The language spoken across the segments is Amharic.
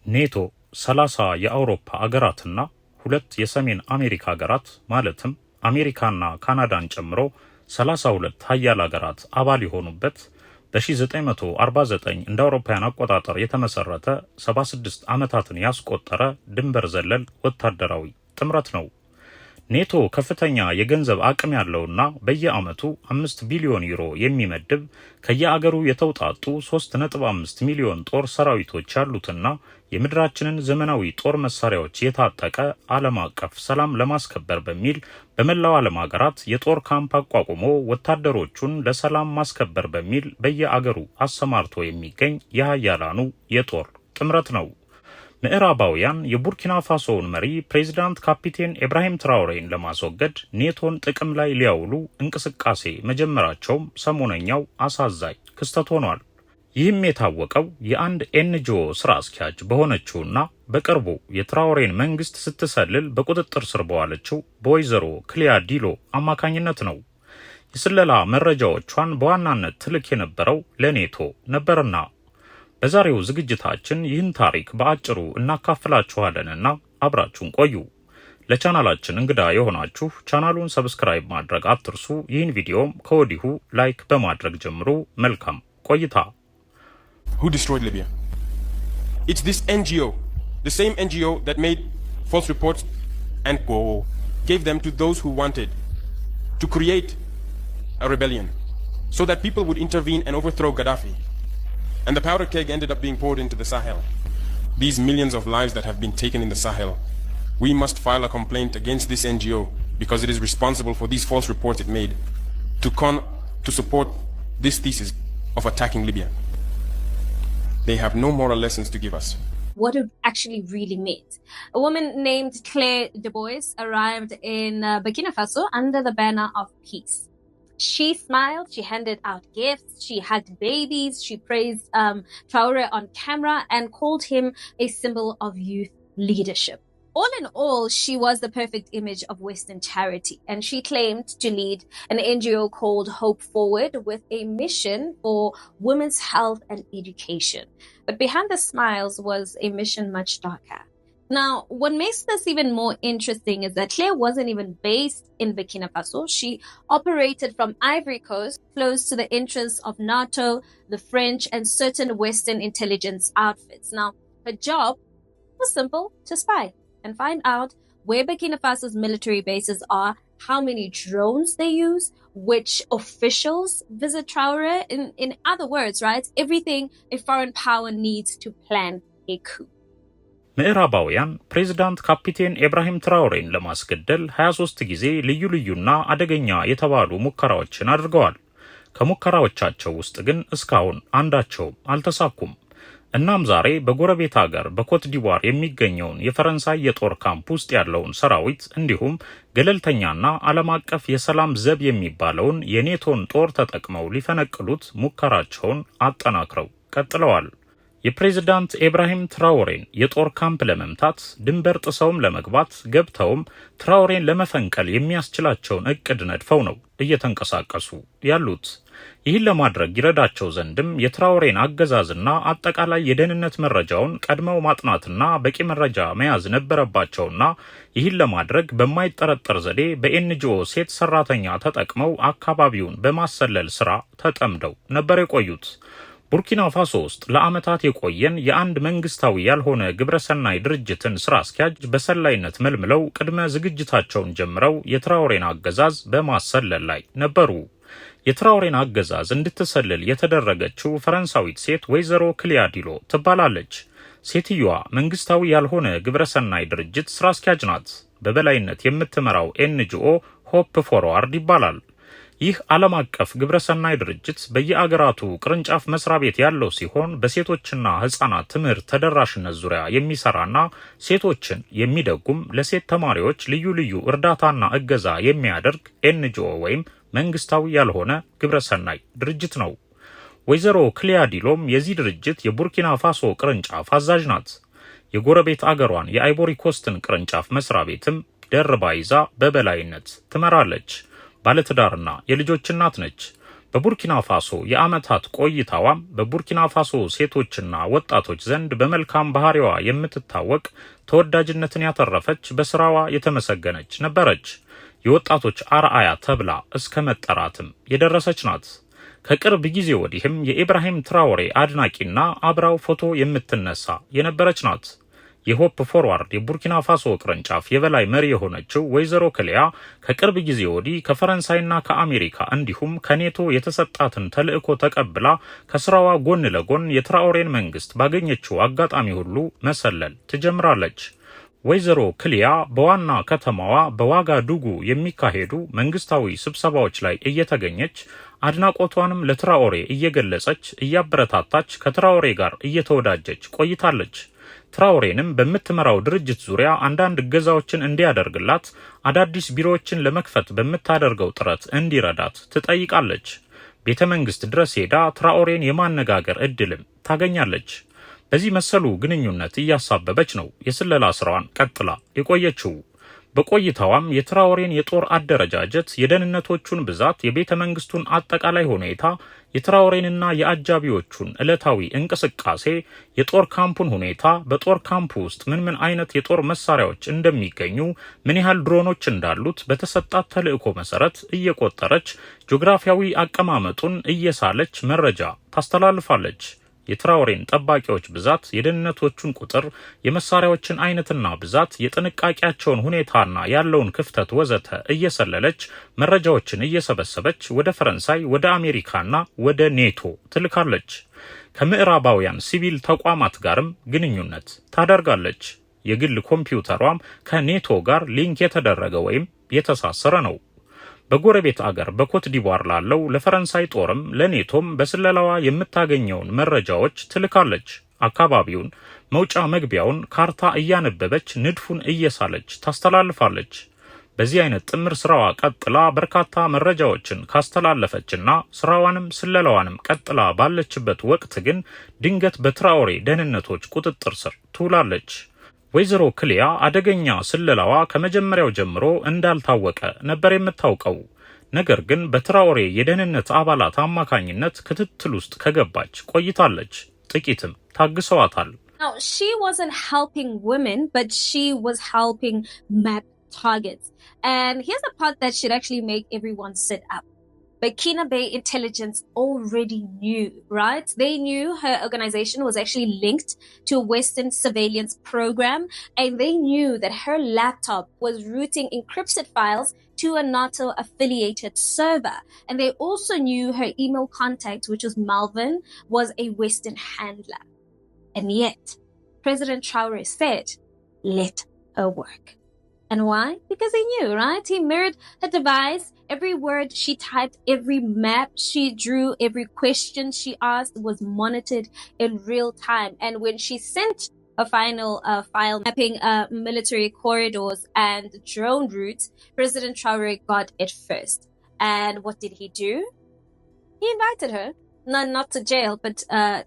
ኔቶ 30 የአውሮፓ አገራትና 2 የሰሜን አሜሪካ አገራት ማለትም አሜሪካና ካናዳን ጨምሮ 32 ሀያል አገራት አባል የሆኑበት በ1949 እንደ አውሮፓውያን አቆጣጠር የተመሰረተ 76 ዓመታትን ያስቆጠረ ድንበር ዘለል ወታደራዊ ጥምረት ነው። ኔቶ ከፍተኛ የገንዘብ አቅም ያለውና በየዓመቱ 5 ቢሊዮን ዩሮ የሚመድብ ከየአገሩ የተውጣጡ 3.5 ሚሊዮን ጦር ሰራዊቶች ያሉትና የምድራችንን ዘመናዊ ጦር መሳሪያዎች የታጠቀ ዓለም አቀፍ ሰላም ለማስከበር በሚል በመላው ዓለም ሀገራት የጦር ካምፕ አቋቁሞ ወታደሮቹን ለሰላም ማስከበር በሚል በየአገሩ አሰማርቶ የሚገኝ የሀያላኑ የጦር ጥምረት ነው። ምዕራባውያን የቡርኪና ፋሶውን መሪ ፕሬዝዳንት ካፒቴን ኢብራሂም ትራውሬን ለማስወገድ ኔቶን ጥቅም ላይ ሊያውሉ እንቅስቃሴ መጀመራቸውም ሰሞነኛው አሳዛኝ ክስተት ሆኗል። ይህም የታወቀው የአንድ ኤንጂኦ ስራ አስኪያጅ በሆነችውና በቅርቡ የትራውሬን መንግስት ስትሰልል በቁጥጥር ስር በዋለችው በወይዘሮ ክሊያ ዲሎ አማካኝነት ነው። የስለላ መረጃዎቿን በዋናነት ትልክ የነበረው ለኔቶ ነበርና በዛሬው ዝግጅታችን ይህን ታሪክ በአጭሩ እናካፍላችኋለንና አብራችሁን ቆዩ። ለቻናላችን እንግዳ የሆናችሁ ቻናሉን ሰብስክራይብ ማድረግ አትርሱ። ይህን ቪዲዮም ከወዲሁ ላይክ በማድረግ ጀምሩ። መልካም ቆይታ። Who destroyed Libya? It's this NGO, the same NGO that made false reports and gave them to those who wanted to create a rebellion so that people would intervene and overthrow Gaddafi. And the powder keg ended up being poured into the Sahel. These millions of lives that have been taken in the Sahel, we must file a complaint against this NGO because it is responsible for these false reports it made to support this thesis of attacking Libya. They have no moral lessons to give us. What it actually really meant. A woman named Claire Dubois arrived in Burkina Faso under the banner of peace. She smiled, she handed out gifts, she hugged babies, she praised Traoré on camera and called him a symbol of youth leadership. All in all, she was the perfect image of Western charity, and she claimed to lead an NGO called Hope Forward with a mission for women's health and education. But behind the smiles was a mission much darker. Now, what makes this even more interesting is that Claire wasn't even based in Burkina Faso. She operated from Ivory Coast, close to the interests of NATO, the French, and certain Western intelligence outfits. Now, her job was simple: to spy and find out where Burkina Faso's military bases are, how many drones they use, which officials visit Traoré. In other words, right, everything a foreign power needs to plan a coup. ምዕራባውያን ፕሬዝዳንት ካፒቴን ኢብራሂም ትራውሬን ለማስገደል 23 ጊዜ ልዩ ልዩና አደገኛ የተባሉ ሙከራዎችን አድርገዋል። ከሙከራዎቻቸው ውስጥ ግን እስካሁን አንዳቸውም አልተሳኩም። እናም ዛሬ በጎረቤት ሀገር በኮት ዲቯር የሚገኘውን የፈረንሳይ የጦር ካምፕ ውስጥ ያለውን ሰራዊት እንዲሁም ገለልተኛና ዓለም አቀፍ የሰላም ዘብ የሚባለውን የኔቶን ጦር ተጠቅመው ሊፈነቅሉት ሙከራቸውን አጠናክረው ቀጥለዋል። የፕሬዝዳንት ኢብራሂም ትራውሬን የጦር ካምፕ ለመምታት ድንበር ጥሰውም ለመግባት ገብተውም ትራውሬን ለመፈንቀል የሚያስችላቸውን እቅድ ነድፈው ነው እየተንቀሳቀሱ ያሉት። ይህን ለማድረግ ይረዳቸው ዘንድም የትራውሬን አገዛዝና አጠቃላይ የደህንነት መረጃውን ቀድመው ማጥናትና በቂ መረጃ መያዝ ነበረባቸውና ይህን ለማድረግ በማይጠረጠር ዘዴ በኤንጂኦ ሴት ሰራተኛ ተጠቅመው አካባቢውን በማሰለል ስራ ተጠምደው ነበር የቆዩት። ቡርኪና ፋሶ ውስጥ ለዓመታት የቆየን የአንድ መንግስታዊ ያልሆነ ግብረሰናይ ድርጅትን ስራ አስኪያጅ በሰላይነት መልምለው ቅድመ ዝግጅታቸውን ጀምረው የትራውሬን አገዛዝ በማሰለል ላይ ነበሩ። የትራውሬን አገዛዝ እንድትሰልል የተደረገችው ፈረንሳዊት ሴት ወይዘሮ ክሊያ ዲሎ ትባላለች። ሴትዮዋ መንግስታዊ ያልሆነ ግብረሰናይ ድርጅት ስራ አስኪያጅ ናት። በበላይነት የምትመራው ኤንጂኦ ሆፕ ፎርዋርድ ይባላል። ይህ ዓለም አቀፍ ግብረሰናይ ድርጅት በየአገራቱ ቅርንጫፍ መስሪያ ቤት ያለው ሲሆን በሴቶችና ህፃናት ትምህርት ተደራሽነት ዙሪያ የሚሰራና ሴቶችን የሚደጉም ለሴት ተማሪዎች ልዩ ልዩ እርዳታና እገዛ የሚያደርግ ኤንጂኦ ወይም መንግስታዊ ያልሆነ ግብረሰናይ ድርጅት ነው። ወይዘሮ ክሊያ ዲሎም የዚህ ድርጅት የቡርኪና ፋሶ ቅርንጫፍ አዛዥ ናት። የጎረቤት አገሯን የአይቮሪ ኮስትን ቅርንጫፍ መስሪያ ቤትም ደርባ ይዛ በበላይነት ትመራለች። ባለትዳርና የልጆች እናት ነች። በቡርኪና ፋሶ የዓመታት ቆይታዋም በቡርኪና ፋሶ ሴቶችና ወጣቶች ዘንድ በመልካም ባህሪዋ የምትታወቅ ተወዳጅነትን ያተረፈች በስራዋ የተመሰገነች ነበረች። የወጣቶች አርአያ ተብላ እስከ መጠራትም የደረሰች ናት። ከቅርብ ጊዜ ወዲህም የኢብራሂም ትራኦሬ አድናቂና አብራው ፎቶ የምትነሳ የነበረች ናት። የሆፕ ፎርዋርድ የቡርኪና ፋሶ ቅርንጫፍ የበላይ መሪ የሆነችው ወይዘሮ ክሊያ ከቅርብ ጊዜ ወዲህ ከፈረንሳይና ከአሜሪካ እንዲሁም ከኔቶ የተሰጣትን ተልዕኮ ተቀብላ ከስራዋ ጎን ለጎን የትራኦሬን መንግስት ባገኘችው አጋጣሚ ሁሉ መሰለል ትጀምራለች። ወይዘሮ ክሊያ በዋና ከተማዋ በዋጋዱጉ የሚካሄዱ መንግስታዊ ስብሰባዎች ላይ እየተገኘች አድናቆቷንም ለትራኦሬ እየገለጸች እያበረታታች ከትራኦሬ ጋር እየተወዳጀች ቆይታለች። ትራኦሬንም በምትመራው ድርጅት ዙሪያ አንዳንድ እገዛዎችን እንዲያደርግላት አዳዲስ ቢሮዎችን ለመክፈት በምታደርገው ጥረት እንዲረዳት ትጠይቃለች። ቤተ መንግስት ድረስ ሄዳ ትራኦሬን የማነጋገር እድልም ታገኛለች። በዚህ መሰሉ ግንኙነት እያሳበበች ነው የስለላ ስራዋን ቀጥላ የቆየችው። በቆይታዋም የትራኦሬን የጦር አደረጃጀት፣ የደህንነቶቹን ብዛት፣ የቤተ መንግስቱን አጠቃላይ ሁኔታ፣ የትራኦሬንና የአጃቢዎቹን ዕለታዊ እንቅስቃሴ፣ የጦር ካምፑን ሁኔታ፣ በጦር ካምፑ ውስጥ ምን አይነት የጦር መሳሪያዎች እንደሚገኙ፣ ምን ያህል ድሮኖች እንዳሉት በተሰጣት ተልዕኮ መሰረት እየቆጠረች ጂኦግራፊያዊ አቀማመጡን እየሳለች መረጃ ታስተላልፋለች። የትራኦሬን ጠባቂዎች ብዛት፣ የደህንነቶቹን ቁጥር፣ የመሳሪያዎችን አይነትና ብዛት፣ የጥንቃቄያቸውን ሁኔታና ያለውን ክፍተት ወዘተ እየሰለለች መረጃዎችን እየሰበሰበች ወደ ፈረንሳይ፣ ወደ አሜሪካና ወደ ኔቶ ትልካለች። ከምዕራባውያን ሲቪል ተቋማት ጋርም ግንኙነት ታደርጋለች። የግል ኮምፒውተሯም ከኔቶ ጋር ሊንክ የተደረገ ወይም የተሳሰረ ነው። በጎረቤት አገር በኮት ዲቯር ላለው ለፈረንሳይ ጦርም ለኔቶም በስለላዋ የምታገኘውን መረጃዎች ትልካለች። አካባቢውን፣ መውጫ መግቢያውን ካርታ እያነበበች ንድፉን እየሳለች ታስተላልፋለች። በዚህ አይነት ጥምር ስራዋ ቀጥላ በርካታ መረጃዎችን ካስተላለፈችና ስራዋንም ስለላዋንም ቀጥላ ባለችበት ወቅት ግን ድንገት በትራኦሬ ደህንነቶች ቁጥጥር ስር ትውላለች። ወይዘሮ ክሊያ አደገኛ ስለላዋ ከመጀመሪያው ጀምሮ እንዳልታወቀ ነበር የምታውቀው። ነገር ግን በትራኦሬ የደህንነት አባላት አማካኝነት ክትትል ውስጥ ከገባች ቆይታለች። ጥቂትም ታግሰዋታል። Now, she wasn't helping women, but she was helping map targets. And here's a part that should actually make everyone sit up. Burkina Bay intelligence already knew, right? They knew her organization was actually linked to a Western surveillance program, and they knew that her laptop was routing encrypted files to a NATO-affiliated server. And they also knew her email contact, which was Malvin, was a Western handler. And yet, President Traoré said, let her work. And why? Because he knew, right? He mirrored her device. Every word she typed, every map she drew, every question she asked was monitored in real time. And when she sent a final file mapping military corridors and drone routes, President Traoré got it first. And what did he do? He invited her, not to jail, but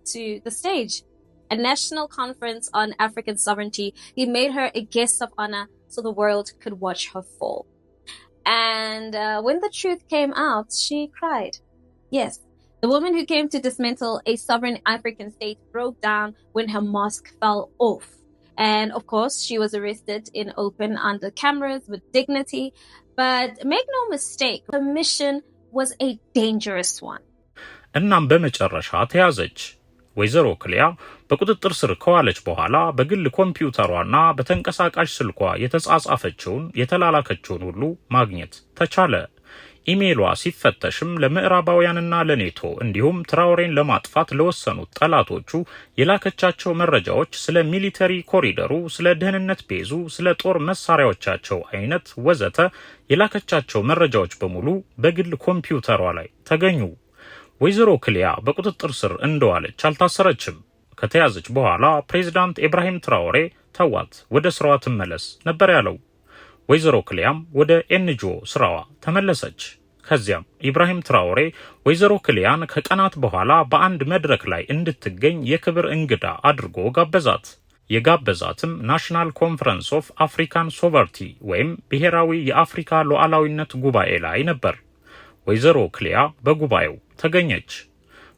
to the stage. A national conference on African sovereignty. He made her a guest of honor so the world could watch her fall. And when the truth came out, she cried. Yes, the woman who came to dismantle a sovereign African state broke down when her mask fell off. And of course, she was arrested in open under cameras with dignity. But make no mistake, her mission was a dangerous one. እናም በመጨረሻ ተያዘች። ወይዘሮ ክሊያ በቁጥጥር ስር ከዋለች በኋላ በግል ኮምፒውተሯና በተንቀሳቃሽ ስልኳ የተጻጻፈችውን የተላላከችውን ሁሉ ማግኘት ተቻለ። ኢሜይሏ ሲፈተሽም ለምዕራባውያንና ለኔቶ እንዲሁም ትራኦሬን ለማጥፋት ለወሰኑት ጠላቶቹ የላከቻቸው መረጃዎች ስለ ሚሊተሪ ኮሪደሩ፣ ስለ ደህንነት ቤዙ፣ ስለ ጦር መሳሪያዎቻቸው አይነት ወዘተ የላከቻቸው መረጃዎች በሙሉ በግል ኮምፒውተሯ ላይ ተገኙ። ወይዘሮ ክሊያ በቁጥጥር ስር እንደዋለች አልታሰረችም። ከተያዘች በኋላ ፕሬዝዳንት ኢብራሂም ትራኦሬ ተዋት፣ ወደ ስራዋ ትመለስ ነበር ያለው። ወይዘሮ ክሊያም ወደ ኤንጂኦ ስራዋ ተመለሰች። ከዚያም ኢብራሂም ትራኦሬ ወይዘሮ ክሊያን ከቀናት በኋላ በአንድ መድረክ ላይ እንድትገኝ የክብር እንግዳ አድርጎ ጋበዛት። የጋበዛትም ናሽናል ኮንፈረንስ ኦፍ አፍሪካን ሶቨርቲ ወይም ብሔራዊ የአፍሪካ ሉዓላዊነት ጉባኤ ላይ ነበር። ወይዘሮ ክሊያ በጉባኤው ተገኘች።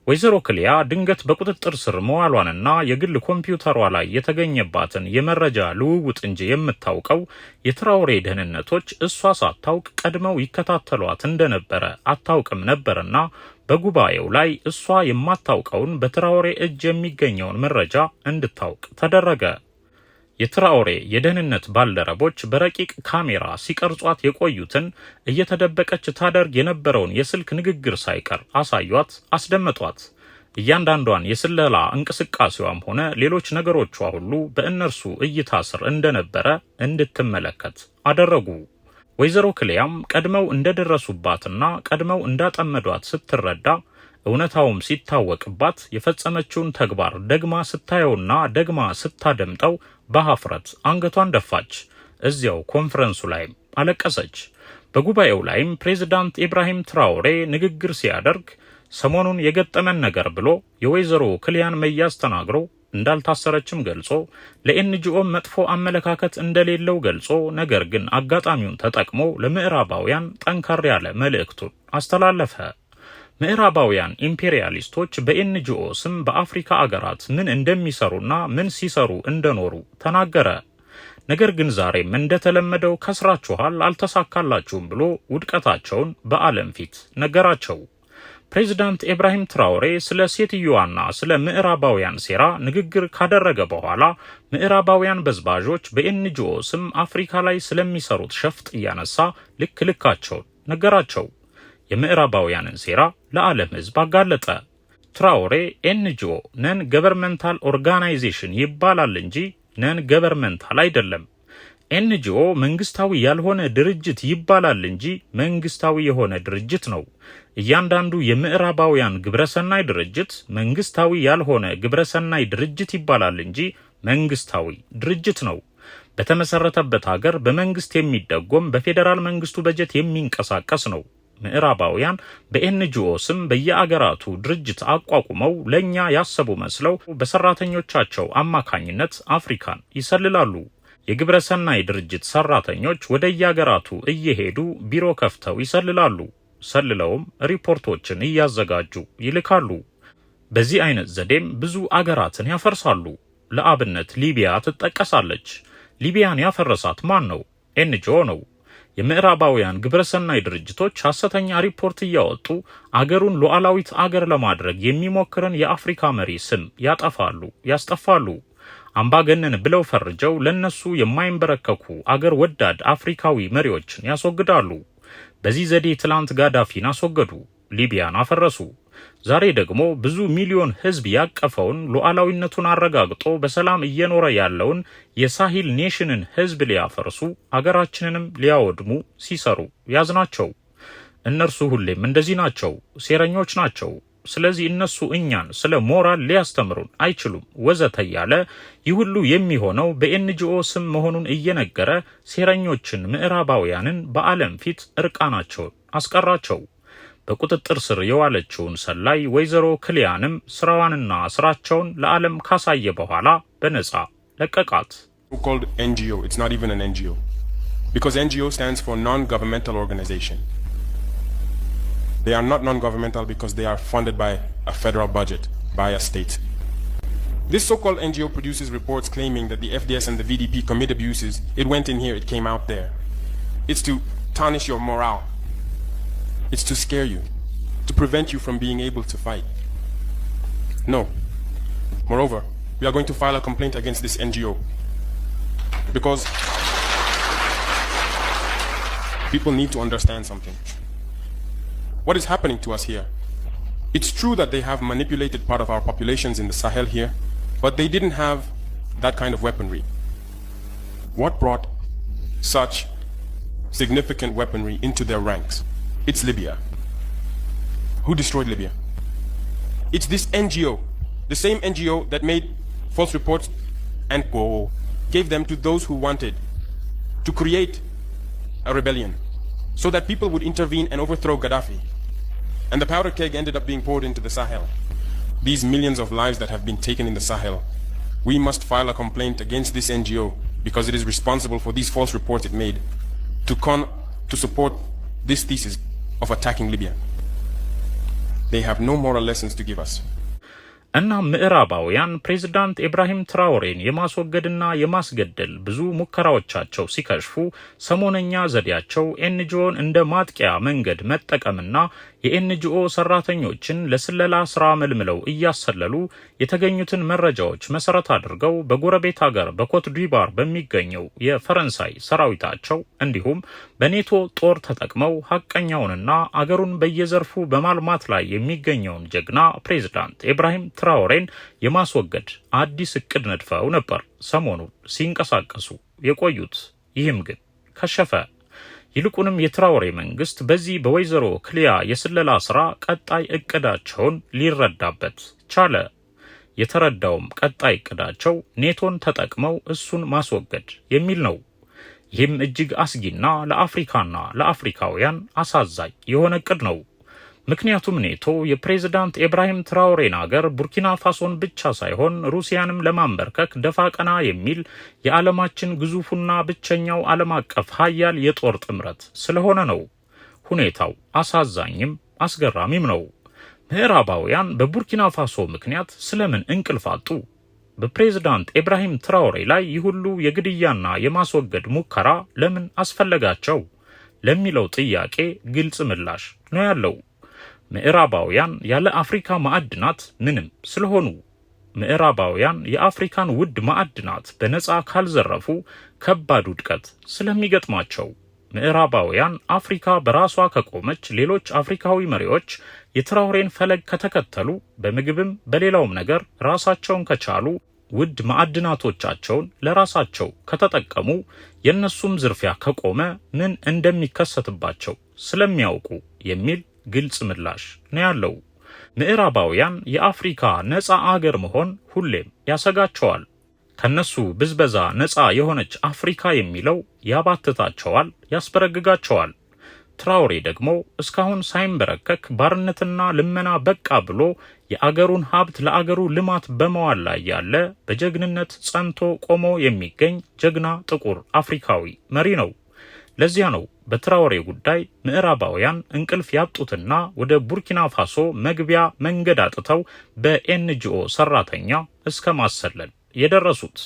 ወይዘሮ ክሊያ ድንገት በቁጥጥር ስር መዋሏንና የግል ኮምፒውተሯ ላይ የተገኘባትን የመረጃ ልውውጥ እንጂ የምታውቀው የትራኦሬ ደህንነቶች እሷ ሳታውቅ ቀድመው ይከታተሏት እንደነበረ አታውቅም ነበርና በጉባኤው ላይ እሷ የማታውቀውን በትራኦሬ እጅ የሚገኘውን መረጃ እንድታውቅ ተደረገ። የትራኦሬ የደህንነት ባልደረቦች በረቂቅ ካሜራ ሲቀርጿት የቆዩትን እየተደበቀች ታደርግ የነበረውን የስልክ ንግግር ሳይቀር አሳዩት፣ አስደመጧት። እያንዳንዷን የስለላ እንቅስቃሴዋም ሆነ ሌሎች ነገሮቿ ሁሉ በእነርሱ እይታ ስር እንደነበረ እንድትመለከት አደረጉ። ወይዘሮ ክሊያም ቀድመው እንደደረሱባትና ቀድመው እንዳጠመዷት ስትረዳ እውነታውም ሲታወቅባት የፈጸመችውን ተግባር ደግማ ስታየውና ደግማ ስታደምጠው በሀፍረት አንገቷን ደፋች። እዚያው ኮንፈረንሱ ላይም አለቀሰች። በጉባኤው ላይም ፕሬዝዳንት ኢብራሂም ትራኦሬ ንግግር ሲያደርግ ሰሞኑን የገጠመን ነገር ብሎ የወይዘሮ ክሊያን መያዝ ተናግሮ እንዳልታሰረችም ገልጾ ለኤንጂኦ መጥፎ አመለካከት እንደሌለው ገልጾ ነገር ግን አጋጣሚውን ተጠቅሞ ለምዕራባውያን ጠንከር ያለ መልእክቱን አስተላለፈ። ምዕራባውያን ኢምፔሪያሊስቶች በኤንጂኦ ስም በአፍሪካ አገራት ምን እንደሚሰሩና ምን ሲሰሩ እንደኖሩ ተናገረ። ነገር ግን ዛሬም እንደተለመደው ከስራችኋል፣ አልተሳካላችሁም ብሎ ውድቀታቸውን በዓለም ፊት ነገራቸው። ፕሬዝዳንት ኢብራሂም ትራኦሬ ስለ ሴትዮዋና ስለ ምዕራባውያን ሴራ ንግግር ካደረገ በኋላ ምዕራባውያን በዝባዦች በኤንጂኦ ስም አፍሪካ ላይ ስለሚሰሩት ሸፍጥ እያነሳ ልካቸውን ነገራቸው። የምዕራባውያንን ሴራ ለዓለም ሕዝብ አጋለጠ። ትራኦሬ ኤንጂኦ ነን ገቨርንመንታል ኦርጋናይዜሽን ይባላል እንጂ ነን ገቨርንመንታል አይደለም። ኤንጂኦ መንግስታዊ ያልሆነ ድርጅት ይባላል እንጂ መንግስታዊ የሆነ ድርጅት ነው። እያንዳንዱ የምዕራባውያን ግብረሰናይ ድርጅት መንግስታዊ ያልሆነ ግብረሰናይ ድርጅት ይባላል እንጂ መንግስታዊ ድርጅት ነው። በተመሰረተበት ሀገር በመንግስት የሚደጎም በፌዴራል መንግስቱ በጀት የሚንቀሳቀስ ነው። ምዕራባውያን በኤንጂኦ ስም በየአገራቱ ድርጅት አቋቁመው ለኛ ያሰቡ መስለው በሰራተኞቻቸው አማካኝነት አፍሪካን ይሰልላሉ። የግብረሰናይ ድርጅት ሰራተኞች ወደ የአገራቱ እየሄዱ ቢሮ ከፍተው ይሰልላሉ። ሰልለውም ሪፖርቶችን እያዘጋጁ ይልካሉ። በዚህ አይነት ዘዴም ብዙ አገራትን ያፈርሳሉ። ለአብነት ሊቢያ ትጠቀሳለች። ሊቢያን ያፈረሳት ማን ነው? ኤንጂኦ ነው። የምዕራባውያን ግብረሰናይ ድርጅቶች ሐሰተኛ ሪፖርት እያወጡ አገሩን ሉዓላዊት አገር ለማድረግ የሚሞክርን የአፍሪካ መሪ ስም ያጠፋሉ፣ ያስጠፋሉ። አምባገነን ብለው ፈርጀው ለነሱ የማይንበረከኩ አገር ወዳድ አፍሪካዊ መሪዎችን ያስወግዳሉ። በዚህ ዘዴ ትላንት ጋዳፊን አስወገዱ፣ ሊቢያን አፈረሱ። ዛሬ ደግሞ ብዙ ሚሊዮን ህዝብ ያቀፈውን ሉዓላዊነቱን አረጋግጦ በሰላም እየኖረ ያለውን የሳሂል ኔሽንን ህዝብ ሊያፈርሱ አገራችንንም ሊያወድሙ ሲሰሩ ያዝናቸው። እነርሱ ሁሌም እንደዚህ ናቸው፣ ሴረኞች ናቸው። ስለዚህ እነሱ እኛን ስለ ሞራል ሊያስተምሩን አይችሉም ወዘተ ያለ ይህ ሁሉ የሚሆነው በኤንጂኦ ስም መሆኑን እየነገረ ሴረኞችን ምዕራባውያንን በዓለም ፊት እርቃናቸውን አስቀራቸው። በቁጥጥር ስር የዋለችውን ሰላይ ወይዘሮ ክሊያንም ስራዋንና ስራቸውን ለዓለም ካሳየ በኋላ በነጻ ለቀቃት። called NGO. It's not even an NGO. Because NGO stands for non-governmental organization. They are not non-governmental because they are funded by a federal budget, by a state. This so-called NGO produces reports claiming that the FDS and the VDP commit abuses. It went in here, it came out there. It's to tarnish your morale. It's to scare you, to prevent you from being able to fight. No. Moreover, we are going to file a complaint against this NGO because people need to understand something. What is happening to us here? It's true that they have manipulated part of our populations in the Sahel here, but they didn't have that kind of weaponry. What brought such significant weaponry into their ranks? It's Libya. Who destroyed Libya? It's this NGO, the same NGO that made false reports and gave them to those who wanted to create a rebellion so that people would intervene and overthrow Gaddafi. And the powder keg ended up being poured into the Sahel. These millions of lives that have been taken in the Sahel, we must file a complaint against this NGO because it is responsible for these false reports it made to support this thesis of attacking Libya. they have no moral lessons to give us. እና ምዕራባውያን ፕሬዝዳንት ኢብራሂም ትራውሬን የማስወገድና የማስገደል ብዙ ሙከራዎቻቸው ሲከሽፉ ሰሞነኛ ዘዴያቸው ኤንጂኦን እንደ ማጥቂያ መንገድ መጠቀምና የኤንጂኦ ሰራተኞችን ለስለላ ስራ መልምለው እያሰለሉ የተገኙትን መረጃዎች መሰረት አድርገው በጎረቤት ሀገር በኮት ዲቫር በሚገኘው የፈረንሳይ ሰራዊታቸው እንዲሁም በኔቶ ጦር ተጠቅመው ሐቀኛውንና አገሩን በየዘርፉ በማልማት ላይ የሚገኘውን ጀግና ፕሬዝዳንት ኢብራሂም ትራውሬን የማስወገድ አዲስ እቅድ ነድፈው ነበር ሰሞኑን ሲንቀሳቀሱ የቆዩት። ይህም ግን ከሸፈ። ይልቁንም የትራውሬ መንግስት በዚህ በወይዘሮ ክሊያ የስለላ ስራ ቀጣይ እቅዳቸውን ሊረዳበት ቻለ። የተረዳውም ቀጣይ እቅዳቸው ኔቶን ተጠቅመው እሱን ማስወገድ የሚል ነው። ይህም እጅግ አስጊና ለአፍሪካና ለአፍሪካውያን አሳዛኝ የሆነ እቅድ ነው። ምክንያቱም ኔቶ የፕሬዝዳንት ኢብራሂም ትራውሬን አገር ቡርኪና ፋሶን ብቻ ሳይሆን ሩሲያንም ለማንበርከክ ደፋ ቀና የሚል የዓለማችን ግዙፉና ብቸኛው ዓለም አቀፍ ሀያል የጦር ጥምረት ስለሆነ ነው። ሁኔታው አሳዛኝም አስገራሚም ነው። ምዕራባውያን በቡርኪና ፋሶ ምክንያት ስለምን እንቅልፍ አጡ? በፕሬዝዳንት ኢብራሂም ትራውሬ ላይ ይህ ሁሉ የግድያና የማስወገድ ሙከራ ለምን አስፈለጋቸው ለሚለው ጥያቄ ግልጽ ምላሽ ነው ያለው። ምዕራባውያን ያለ አፍሪካ ማዕድናት ምንም ስለሆኑ፣ ምዕራባውያን የአፍሪካን ውድ ማዕድናት በነፃ ካልዘረፉ ከባድ ውድቀት ስለሚገጥማቸው፣ ምዕራባውያን አፍሪካ በራሷ ከቆመች፣ ሌሎች አፍሪካዊ መሪዎች የትራውሬን ፈለግ ከተከተሉ፣ በምግብም በሌላውም ነገር ራሳቸውን ከቻሉ፣ ውድ ማዕድናቶቻቸውን ለራሳቸው ከተጠቀሙ፣ የነሱም ዝርፊያ ከቆመ ምን እንደሚከሰትባቸው ስለሚያውቁ የሚል ግልጽ ምላሽ ነው ያለው። ምዕራባውያን የአፍሪካ ነፃ አገር መሆን ሁሌም ያሰጋቸዋል። ከነሱ ብዝበዛ ነፃ የሆነች አፍሪካ የሚለው ያባትታቸዋል፣ ያስበረግጋቸዋል። ትራውሬ ደግሞ እስካሁን ሳይንበረከክ ባርነትና ልመና በቃ ብሎ የአገሩን ሀብት ለአገሩ ልማት በመዋል ላይ ያለ በጀግንነት ጸንቶ ቆሞ የሚገኝ ጀግና ጥቁር አፍሪካዊ መሪ ነው። ለዚያ ነው በትራውሬ ጉዳይ ምዕራባውያን እንቅልፍ ያጡትና ወደ ቡርኪና ፋሶ መግቢያ መንገድ አጥተው በኤንጂኦ ሰራተኛ እስከ ማሰለል የደረሱት።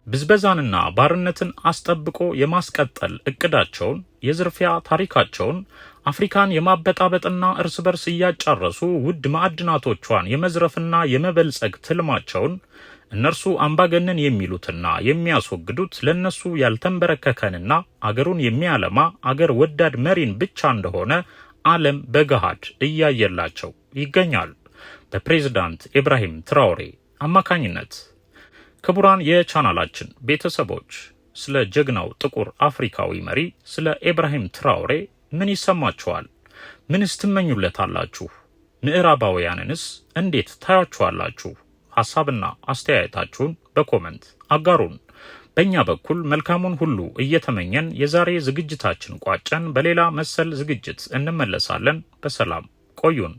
ብዝበዛንና ባርነትን አስጠብቆ የማስቀጠል እቅዳቸውን፣ የዝርፊያ ታሪካቸውን፣ አፍሪካን የማበጣበጥና እርስ በርስ እያጫረሱ ውድ ማዕድናቶቿን የመዝረፍና የመበልጸግ ትልማቸውን እነርሱ አምባገነን የሚሉትና የሚያስወግዱት ለነሱ ያልተንበረከከንና አገሩን የሚያለማ አገር ወዳድ መሪን ብቻ እንደሆነ ዓለም በገሃድ እያየላቸው ይገኛል በፕሬዝዳንት ኢብራሂም ትራውሬ አማካኝነት። ክቡራን የቻናላችን ቤተሰቦች ስለ ጀግናው ጥቁር አፍሪካዊ መሪ ስለ ኢብራሂም ትራውሬ ምን ይሰማችኋል? ምንስ ትመኙለታላችሁ? ምዕራባውያንንስ እንዴት ታያችኋላችሁ? ሐሳብና አስተያየታችሁን በኮሜንት አጋሩን። በእኛ በኩል መልካሙን ሁሉ እየተመኘን የዛሬ ዝግጅታችን ቋጨን። በሌላ መሰል ዝግጅት እንመለሳለን። በሰላም ቆዩን።